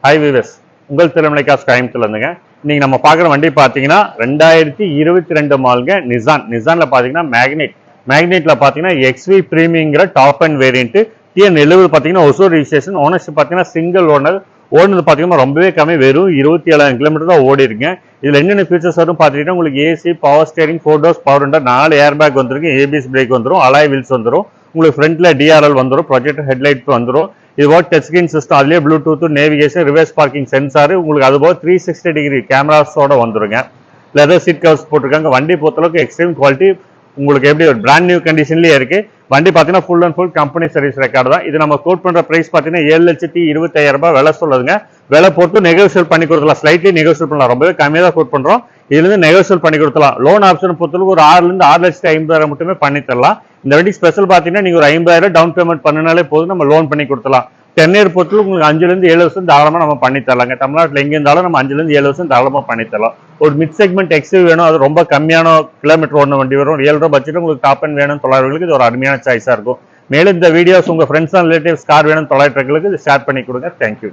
Hi viewers, உங்கள் Thirumalai cos கோயம்புத்தூர்ல இருந்துங்க. இன்னைக்கு நம்ம பார்க்குற வண்டி பார்த்தீங்கன்னா 2022 மாடலுங்க. நிசான்ல பார்த்தீங்கன்னா மேக்னெட்ல பார்த்தீங்கன்னா எக்ஸ்வி பிரீமியங்கிற டாப் அண்ட் வேரியன்ட் TN70 பார்த்தீங்கன்னா ஒசூர் ரிஜிஸ்ட்ரேஷன். ஓனர்ஷிப் பார்த்தீங்கன்னா சிங்கிள் ஓனர். ஓடுனது பார்த்தீங்கன்னா ரொம்பவே கம்மி, வெறும் 27,000 கிலோமீட்டர் தான் ஓடி இருக்குங்க. இதில் என்னென்ன ஃபீச்சர்ஸ் வரும் பார்த்துக்கிட்டா உங்களுக்கு AC, power steering, 4 doors power window, 4 air bag வந்துருக்கு, ஏபிஎஸ் பிரேக் வந்துடும், அலாய் வீல்ஸ் வந்துடும், உங்களுக்கு ஃப்ரண்ட்ல DRL வந்துடும், ப்ரொஜெக்டர் ஹெட்லைட் வந்துடும். இது போக டச் ஸ்கிரீன் சிஸ்டம், அதுலேயே Bluetooth, navigation, reverse parking sensor, உங்களுக்கு அது போக 360 டிகிரி கேமராஸோட வந்துருங்க. லெதர் சீட் கவர்ஸ் போட்டிருக்காங்க. வண்டி பொறுத்தளவுக்கு எக்ஸ்ட்ரீம் குவாலிட்டி, உங்களுக்கு எப்படி ஒரு பிராண்ட் நியூ கண்டிஷன்லேயே இருக்கு. வண்டி பார்த்தீங்கன்னா full and full company service record தான். இது நம்ம கோட் பண்ணுற ப்ரைஸ் பார்த்தீங்கன்னா 7,25,000 விலை சொல்லுதுங்க. விலை பொறுத்து நெகோசியேட் பண்ணி கொடுக்கலாம், ஸ்லைட்லி நெகோசியேட் பண்ணலாம். ரொம்பவே கம்மியாக தான் கோட் பண்ணுறோம். இதுலேருந்து நெகோசியேட் பண்ணி கொடுக்கலாம். லோன் ஆப்ஷன் பொறுத்தளவுக்கு ஒரு 6,000 6,50,000 மட்டுமே பண்ணி தரலாம். இந்த வண்டி ஸ்பெஷல் பார்த்தீங்கன்னா நீங்கள் ஒரு 50,000 டவுன் பேமெண்ட் பண்ணினாலே போதும், நம்ம லோன் பண்ணி கொடுத்துலாம். 10 இயர் பொறுத்தளவுக்கு உங்களுக்கு 5,000 7 வருஷம் தாராளமாக நம்ம பண்ணி தரலாங்க. தமிழ்நாட்டில் எங்கே இருந்தாலும் நம்ம 5,000 7 வருஷம் தாராளமாக பண்ணி தரலாம். ஒரு மிட் செக்மெண்ட் எக்ஸ்யூவி வேணும், அது ரொம்ப கம்மியான கிலோமீட்டர் ஓடின வண்டி வரும், 7 ரூபா பட்ஜெட் உங்களுக்கு டாப் அண்ட் வேணும் 900 இது ஒரு அருமையான சாய்ஸாக இருக்கும். மேலும் இந்த வீடியோஸ் உங்கள் ஃப்ரெண்ட்ஸ் அண்ட் ரிலேட்டிவ்ஸ் கார் வேணும் 900 இது ஷேர் பண்ணி கொடுங்க. தேங்க்யூ.